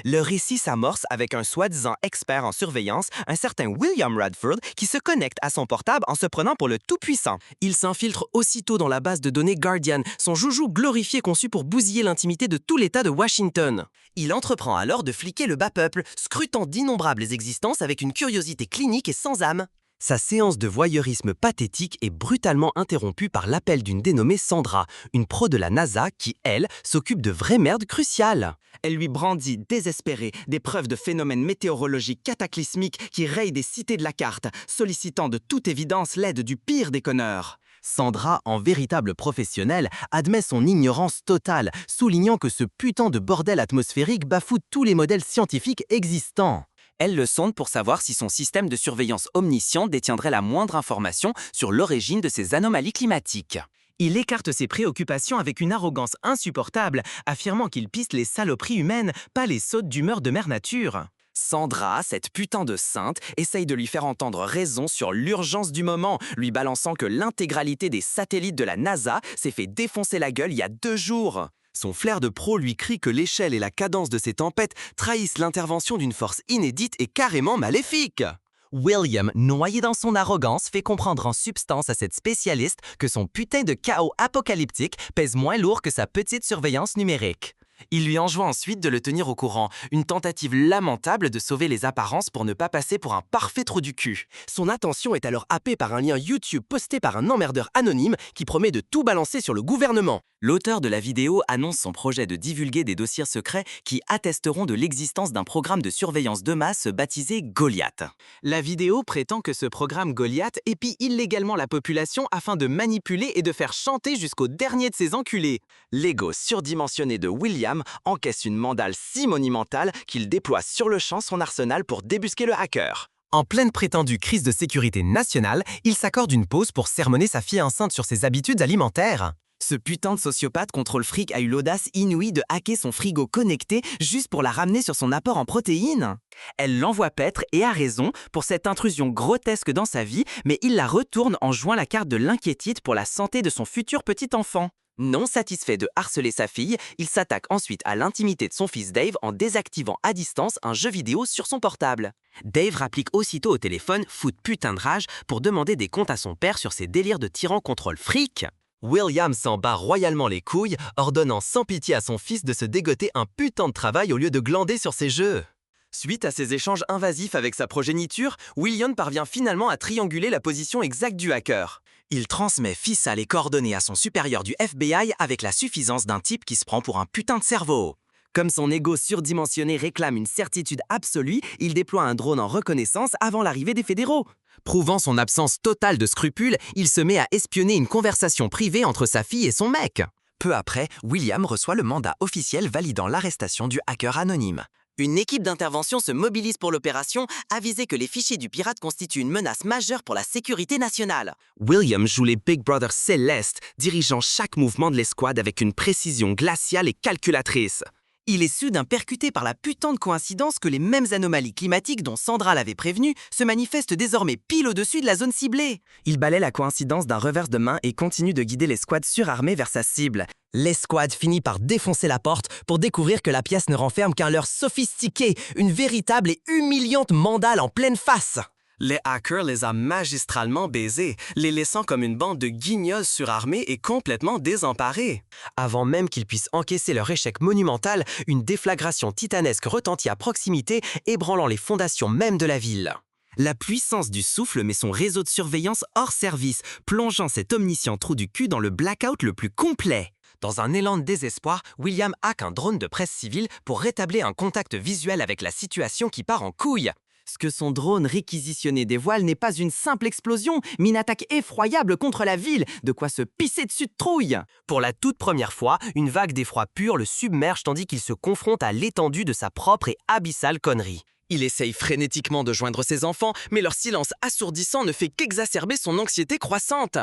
Le récit s'amorce avec un soi-disant expert en surveillance, un certain William Radford, qui se connecte à son portable en se prenant pour le tout-puissant. Il s'infiltre aussitôt dans la base de données Guardian, son joujou glorifié conçu pour bousiller l'intimité de tout l'État de Washington. Il entreprend alors de fliquer le bas peuple, scrutant d'innombrables existences avec une curiosité clinique et sans âme. Sa séance de voyeurisme pathétique est brutalement interrompue par l'appel d'une dénommée Sandra, une pro de la NASA qui, elle, s'occupe de vraies merdes cruciales. Elle lui brandit, désespérée, des preuves de phénomènes météorologiques cataclysmiques qui rayent des cités de la carte, sollicitant de toute évidence l'aide du pire des conneurs. Sandra, en véritable professionnelle, admet son ignorance totale, soulignant que ce putain de bordel atmosphérique bafoue tous les modèles scientifiques existants. Elle le sonde pour savoir si son système de surveillance omniscient détiendrait la moindre information sur l'origine de ces anomalies climatiques. Il écarte ses préoccupations avec une arrogance insupportable, affirmant qu'il piste les saloperies humaines, pas les sautes d'humeur de mère nature. Sandra, cette putain de sainte, essaye de lui faire entendre raison sur l'urgence du moment, lui balançant que l'intégralité des satellites de la NASA s'est fait défoncer la gueule il y a 2 jours. Son flair de pro lui crie que l'échelle et la cadence de ces tempêtes trahissent l'intervention d'une force inédite et carrément maléfique. William, noyé dans son arrogance, fait comprendre en substance à cette spécialiste que son putain de chaos apocalyptique pèse moins lourd que sa petite surveillance numérique. Il lui enjoint ensuite de le tenir au courant, une tentative lamentable de sauver les apparences pour ne pas passer pour un parfait trou du cul. Son attention est alors happée par un lien YouTube posté par un emmerdeur anonyme qui promet de tout balancer sur le gouvernement. L'auteur de la vidéo annonce son projet de divulguer des dossiers secrets qui attesteront de l'existence d'un programme de surveillance de masse baptisé Goliath. La vidéo prétend que ce programme Goliath épie illégalement la population afin de manipuler et de faire chanter jusqu'au dernier de ses enculés. L'ego surdimensionné de William encaisse une mandale si monumentale qu'il déploie sur le champ son arsenal pour débusquer le hacker. En pleine prétendue crise de sécurité nationale, il s'accorde une pause pour sermonner sa fille enceinte sur ses habitudes alimentaires. Ce putain de sociopathe contrôle fric a eu l'audace inouïe de hacker son frigo connecté juste pour la ramener sur son apport en protéines. Elle l'envoie paître et a raison pour cette intrusion grotesque dans sa vie, mais il la retourne en jouant la carte de l'inquiétude pour la santé de son futur petit enfant. Non satisfait de harceler sa fille, il s'attaque ensuite à l'intimité de son fils Dave en désactivant à distance un jeu vidéo sur son portable. Dave rapplique aussitôt au téléphone, fou de putain de rage, pour demander des comptes à son père sur ses délires de tyran contrôle fric. William s'en bat royalement les couilles, ordonnant sans pitié à son fils de se dégoter un putain de travail au lieu de glander sur ses jeux. Suite à ces échanges invasifs avec sa progéniture, William parvient finalement à trianguler la position exacte du hacker. Il transmet fissa les coordonnées à son supérieur du FBI avec la suffisance d'un type qui se prend pour un putain de cerveau. Comme son ego surdimensionné réclame une certitude absolue, il déploie un drone en reconnaissance avant l'arrivée des fédéraux. Prouvant son absence totale de scrupules, il se met à espionner une conversation privée entre sa fille et son mec. Peu après, William reçoit le mandat officiel validant l'arrestation du hacker anonyme. Une équipe d'intervention se mobilise pour l'opération, avisée que les fichiers du pirate constituent une menace majeure pour la sécurité nationale. William joue les Big Brother célestes, dirigeant chaque mouvement de l'escouade avec une précision glaciale et calculatrice. Il est soudain percuté par la putain de coïncidence que les mêmes anomalies climatiques dont Sandra l'avait prévenu se manifestent désormais pile au-dessus de la zone ciblée. Il balaie la coïncidence d'un revers de main et continue de guider l'escouade surarmée vers sa cible. L'escouade finit par défoncer la porte pour découvrir que la pièce ne renferme qu'un leurre sophistiqué, une véritable et humiliante mandale en pleine face. Les hackers les a magistralement baisés, les laissant comme une bande de guignols surarmés et complètement désemparés. Avant même qu'ils puissent encaisser leur échec monumental, une déflagration titanesque retentit à proximité, ébranlant les fondations même de la ville. La puissance du souffle met son réseau de surveillance hors service, plongeant cet omniscient trou du cul dans le blackout le plus complet. Dans un élan de désespoir, William hack un drone de presse civile pour rétablir un contact visuel avec la situation qui part en couille. Ce que son drone réquisitionné dévoile n'est pas une simple explosion, mais une attaque effroyable contre la ville, de quoi se pisser dessus de trouille. Pour la toute première fois, une vague d'effroi pur le submerge tandis qu'il se confronte à l'étendue de sa propre et abyssale connerie. Il essaye frénétiquement de joindre ses enfants, mais leur silence assourdissant ne fait qu'exacerber son anxiété croissante.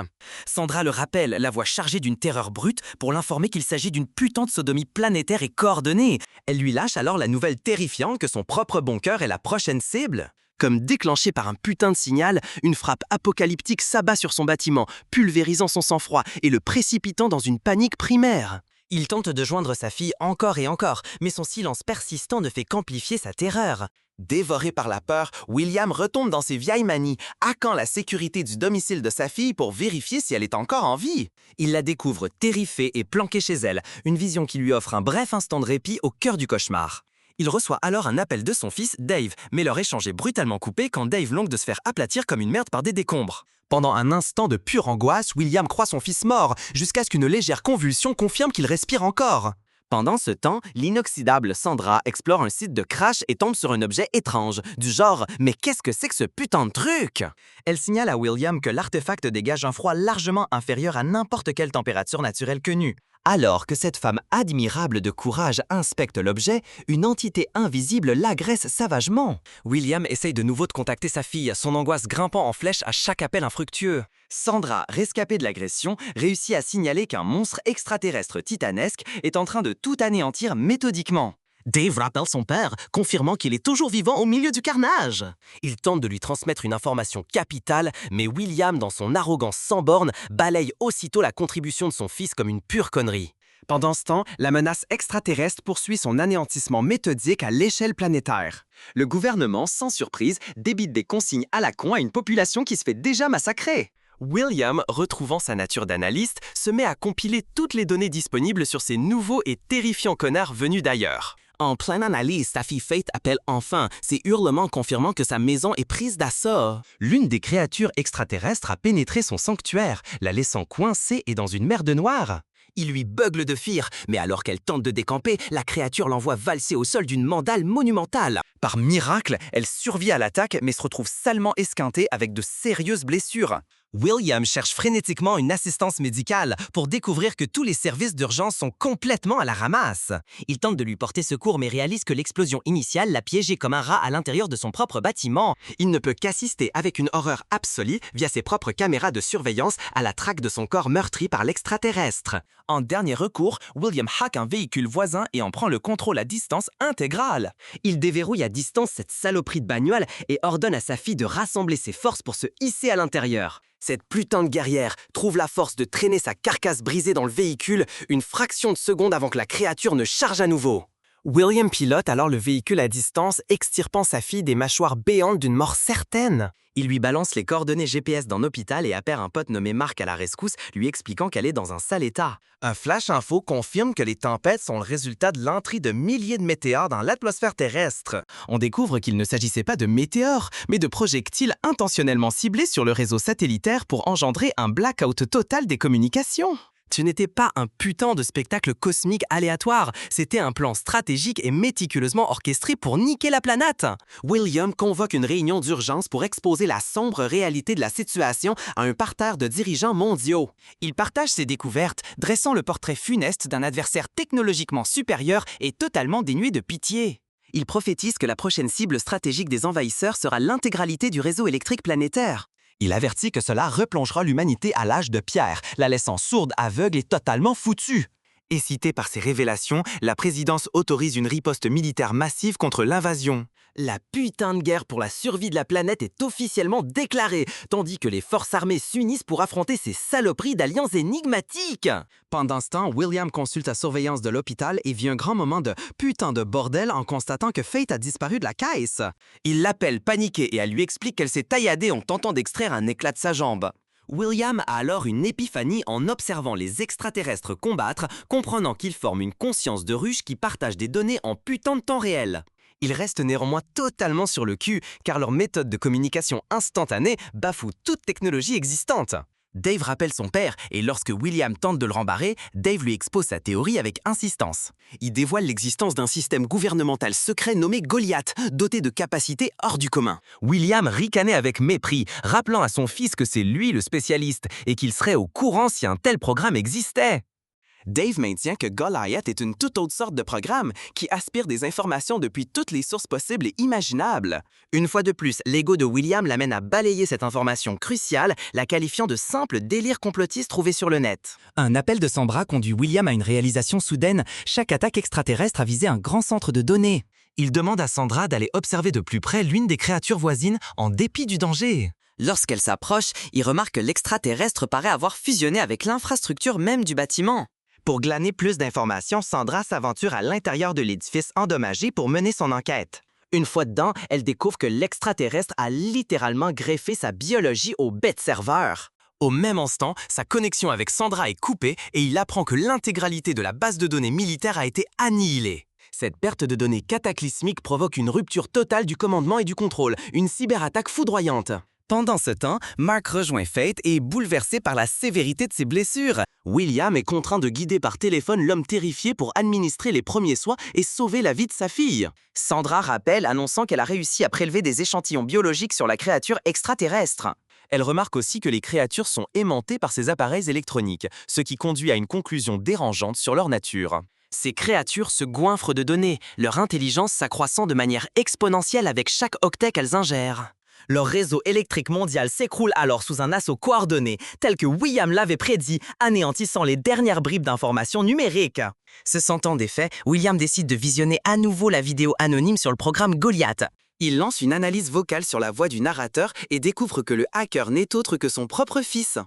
Sandra le rappelle, la voix chargée d'une terreur brute, pour l'informer qu'il s'agit d'une putain de sodomie planétaire et coordonnée. Elle lui lâche alors la nouvelle terrifiante que son propre bunker est la prochaine cible. Comme déclenché par un putain de signal, une frappe apocalyptique s'abat sur son bâtiment, pulvérisant son sang-froid et le précipitant dans une panique primaire. Il tente de joindre sa fille encore et encore, mais son silence persistant ne fait qu'amplifier sa terreur. Dévoré par la peur, William retombe dans ses vieilles manies, hackant la sécurité du domicile de sa fille pour vérifier si elle est encore en vie. Il la découvre terrifiée et planquée chez elle, une vision qui lui offre un bref instant de répit au cœur du cauchemar. Il reçoit alors un appel de son fils, Dave, mais leur échange est brutalement coupé quand Dave longe de se faire aplatir comme une merde par des décombres. Pendant un instant de pure angoisse, William croit son fils mort, jusqu'à ce qu'une légère convulsion confirme qu'il respire encore. Pendant ce temps, l'inoxydable Sandra explore un site de crash et tombe sur un objet étrange, du genre « Mais qu'est-ce que c'est que ce putain de truc ?» Elle signale à William que l'artefact dégage un froid largement inférieur à n'importe quelle température naturelle connue. Alors que cette femme admirable de courage inspecte l'objet, une entité invisible l'agresse savagement. William essaye de nouveau de contacter sa fille, son angoisse grimpant en flèche à chaque appel infructueux. Sandra, rescapée de l'agression, réussit à signaler qu'un monstre extraterrestre titanesque est en train de tout anéantir méthodiquement. Dave rappelle son père, confirmant qu'il est toujours vivant au milieu du carnage. Il tente de lui transmettre une information capitale, mais William, dans son arrogance sans borne, balaye aussitôt la contribution de son fils comme une pure connerie. Pendant ce temps, la menace extraterrestre poursuit son anéantissement méthodique à l'échelle planétaire. Le gouvernement, sans surprise, débite des consignes à la con à une population qui se fait déjà massacrer. William, retrouvant sa nature d'analyste, se met à compiler toutes les données disponibles sur ces nouveaux et terrifiants connards venus d'ailleurs. En pleine analyse, sa fille Faith appelle enfin, ses hurlements confirmant que sa maison est prise d'assaut. L'une des créatures extraterrestres a pénétré son sanctuaire, la laissant coincée et dans une merde noire. Il lui bugle de fuir, mais alors qu'elle tente de décamper, la créature l'envoie valser au sol d'une mandale monumentale. Par miracle, elle survit à l'attaque, mais se retrouve salement esquintée avec de sérieuses blessures. William cherche frénétiquement une assistance médicale pour découvrir que tous les services d'urgence sont complètement à la ramasse. Il tente de lui porter secours mais réalise que l'explosion initiale l'a piégé comme un rat à l'intérieur de son propre bâtiment. Il ne peut qu'assister avec une horreur absolue via ses propres caméras de surveillance à la traque de son corps meurtri par l'extraterrestre. En dernier recours, William hack un véhicule voisin et en prend le contrôle à distance intégrale. Il déverrouille à distance cette saloperie de bagnole et ordonne à sa fille de rassembler ses forces pour se hisser à l'intérieur. Cette putain de guerrière trouve la force de traîner sa carcasse brisée dans le véhicule une fraction de seconde avant que la créature ne charge à nouveau. William pilote alors le véhicule à distance, extirpant sa fille des mâchoires béantes d'une mort certaine. Il lui balance les coordonnées GPS d'un hôpital et appelle un pote nommé Marc à la rescousse, lui expliquant qu'elle est dans un sale état. Un flash info confirme que les tempêtes sont le résultat de l'entrée de milliers de météores dans l'atmosphère terrestre. On découvre qu'il ne s'agissait pas de météores, mais de projectiles intentionnellement ciblés sur le réseau satellitaire pour engendrer un blackout total des communications. Ce n'était pas un putain de spectacle cosmique aléatoire, c'était un plan stratégique et méticuleusement orchestré pour niquer la planète. William convoque une réunion d'urgence pour exposer la sombre réalité de la situation à un parterre de dirigeants mondiaux. Il partage ses découvertes, dressant le portrait funeste d'un adversaire technologiquement supérieur et totalement dénué de pitié. Il prophétise que la prochaine cible stratégique des envahisseurs sera l'intégralité du réseau électrique planétaire. Il avertit que cela replongera l'humanité à l'âge de pierre, la laissant sourde, aveugle et totalement foutue. Excitée par ces révélations, la présidence autorise une riposte militaire massive contre l'invasion. La putain de guerre pour la survie de la planète est officiellement déclarée, tandis que les forces armées s'unissent pour affronter ces saloperies d'alliances énigmatiques. Pendant ce temps, William consulte la surveillance de l'hôpital et vit un grand moment de putain de bordel en constatant que Faith a disparu de la caisse. Il l'appelle paniquée et elle lui explique qu'elle s'est tailladée en tentant d'extraire un éclat de sa jambe. William a alors une épiphanie en observant les extraterrestres combattre, comprenant qu'ils forment une conscience de ruche qui partage des données en putain de temps réel. Ils restent néanmoins totalement sur le cul, car leur méthode de communication instantanée bafoue toute technologie existante. Dave rappelle son père, et lorsque William tente de le rembarrer, Dave lui expose sa théorie avec insistance. Il dévoile l'existence d'un système gouvernemental secret nommé Goliath, doté de capacités hors du commun. William ricanait avec mépris, rappelant à son fils que c'est lui le spécialiste, et qu'il serait au courant si un tel programme existait. Dave maintient que Goliath est une toute autre sorte de programme qui aspire des informations depuis toutes les sources possibles et imaginables. Une fois de plus, l'ego de William l'amène à balayer cette information cruciale, la qualifiant de simple délire complotiste trouvé sur le net. Un appel de Sandra conduit William à une réalisation soudaine. Chaque attaque extraterrestre a visé un grand centre de données. Il demande à Sandra d'aller observer de plus près l'une des créatures voisines en dépit du danger. Lorsqu'elle s'approche, il remarque que l'extraterrestre paraît avoir fusionné avec l'infrastructure même du bâtiment. Pour glaner plus d'informations, Sandra s'aventure à l'intérieur de l'édifice endommagé pour mener son enquête. Une fois dedans, elle découvre que l'extraterrestre a littéralement greffé sa biologie au bête-serveur. Au même instant, sa connexion avec Sandra est coupée et il apprend que l'intégralité de la base de données militaire a été annihilée. Cette perte de données cataclysmique provoque une rupture totale du commandement et du contrôle, une cyberattaque foudroyante. Pendant ce temps, Mark rejoint Faith et est bouleversé par la sévérité de ses blessures. William est contraint de guider par téléphone l'homme terrifié pour administrer les premiers soins et sauver la vie de sa fille. Sandra rappelle, annonçant qu'elle a réussi à prélever des échantillons biologiques sur la créature extraterrestre. Elle remarque aussi que les créatures sont aimantées par ces appareils électroniques, ce qui conduit à une conclusion dérangeante sur leur nature. Ces créatures se goinfrent de données, leur intelligence s'accroissant de manière exponentielle avec chaque octet qu'elles ingèrent. Leur réseau électrique mondial s'écroule alors sous un assaut coordonné, tel que William l'avait prédit, anéantissant les dernières bribes d'informations numériques. Se sentant défait, William décide de visionner à nouveau la vidéo anonyme sur le programme Goliath. Il lance une analyse vocale sur la voix du narrateur et découvre que le hacker n'est autre que son propre fils.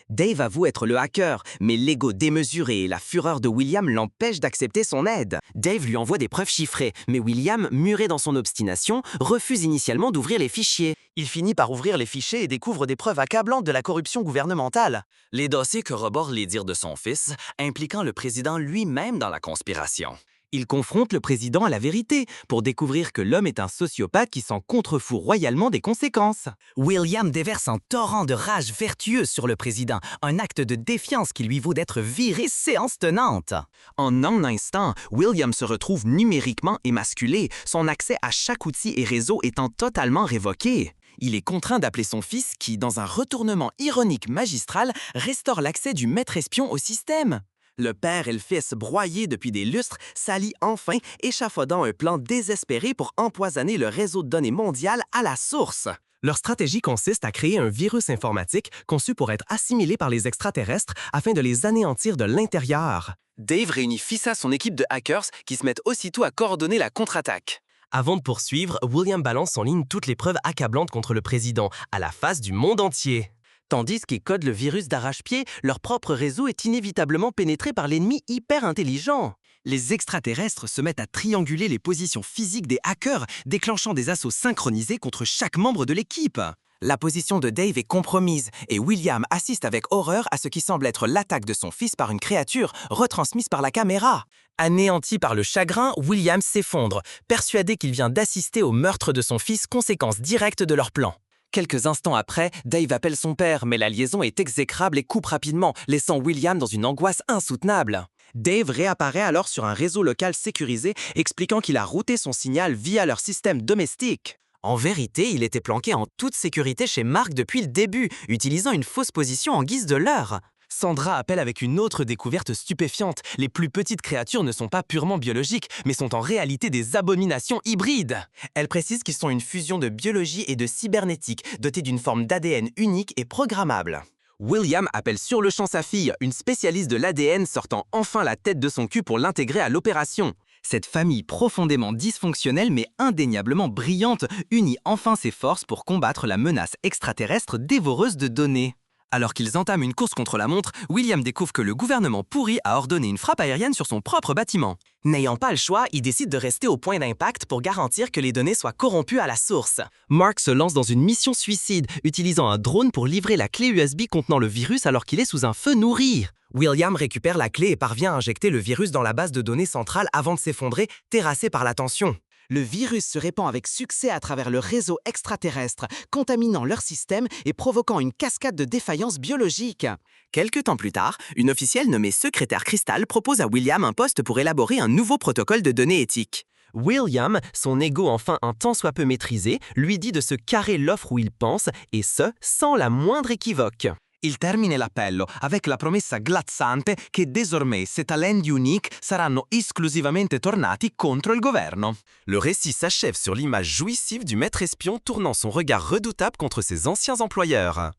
Dave avoue être le hacker, mais l'ego démesuré et la fureur de William l'empêchent d'accepter son aide. Dave lui envoie des preuves chiffrées, mais William, muré dans son obstination, refuse initialement d'ouvrir les fichiers. Il finit par ouvrir les fichiers et découvre des preuves accablantes de la corruption gouvernementale. Les dossiers corroborent les dires de son fils, impliquant le président lui-même dans la conspiration. Il confronte le président à la vérité pour découvrir que l'homme est un sociopathe qui s'en contrefout royalement des conséquences. William déverse un torrent de rage vertueuse sur le président, un acte de défiance qui lui vaut d'être viré séance tenante. En un instant, William se retrouve numériquement émasculé, son accès à chaque outil et réseau étant totalement révoqué. Il est contraint d'appeler son fils qui, dans un retournement ironique magistral, restaure l'accès du maître espion au système. Le père et le fils, broyés depuis des lustres, s'allient enfin, échafaudant un plan désespéré pour empoisonner le réseau de données mondial à la source. Leur stratégie consiste à créer un virus informatique conçu pour être assimilé par les extraterrestres afin de les anéantir de l'intérieur. Dave réunit fils à son équipe de hackers qui se mettent aussitôt à coordonner la contre-attaque. Avant de poursuivre, William balance en ligne toutes les preuves accablantes contre le président, à la face du monde entier. Tandis qu'ils codent le virus d'arrache-pied, leur propre réseau est inévitablement pénétré par l'ennemi hyper intelligent. Les extraterrestres se mettent à trianguler les positions physiques des hackers, déclenchant des assauts synchronisés contre chaque membre de l'équipe. La position de Dave est compromise et William assiste avec horreur à ce qui semble être l'attaque de son fils par une créature retransmise par la caméra. Anéanti par le chagrin, William s'effondre, persuadé qu'il vient d'assister au meurtre de son fils, conséquence directe de leur plan. Quelques instants après, Dave appelle son père, mais la liaison est exécrable et coupe rapidement, laissant William dans une angoisse insoutenable. Dave réapparaît alors sur un réseau local sécurisé, expliquant qu'il a routé son signal via leur système domestique. En vérité, il était planqué en toute sécurité chez Mark depuis le début, utilisant une fausse position en guise de leurre. Sandra appelle avec une autre découverte stupéfiante. Les plus petites créatures ne sont pas purement biologiques, mais sont en réalité des abominations hybrides. Elle précise qu'ils sont une fusion de biologie et de cybernétique, dotés d'une forme d'ADN unique et programmable. William appelle sur le champ sa fille, une spécialiste de l'ADN sortant enfin la tête de son cul pour l'intégrer à l'opération. Cette famille profondément dysfonctionnelle mais indéniablement brillante unit enfin ses forces pour combattre la menace extraterrestre dévoreuse de données. Alors qu'ils entament une course contre la montre, William découvre que le gouvernement pourri a ordonné une frappe aérienne sur son propre bâtiment. N'ayant pas le choix, il décide de rester au point d'impact pour garantir que les données soient corrompues à la source. Mark se lance dans une mission suicide, utilisant un drone pour livrer la clé USB contenant le virus alors qu'il est sous un feu nourri. William récupère la clé et parvient à injecter le virus dans la base de données centrale avant de s'effondrer, terrassé par la tension. Le virus se répand avec succès à travers le réseau extraterrestre, contaminant leur système et provoquant une cascade de défaillances biologiques. Quelque temps plus tard, une officielle nommée secrétaire Crystal propose à William un poste pour élaborer un nouveau protocole de données éthiques. William, son ego enfin un tant soit peu maîtrisé, lui dit de se carrer l'offre où il pense, et ce, sans la moindre équivoque. Il termine l'appello avec la promessa glazzante che désormais ces talenti uniques saranno esclusivamente tornati contro il governo. Le récit s'achève sur l'image jouissive du maître espion tournant son regard redoutable contre ses anciens employeurs.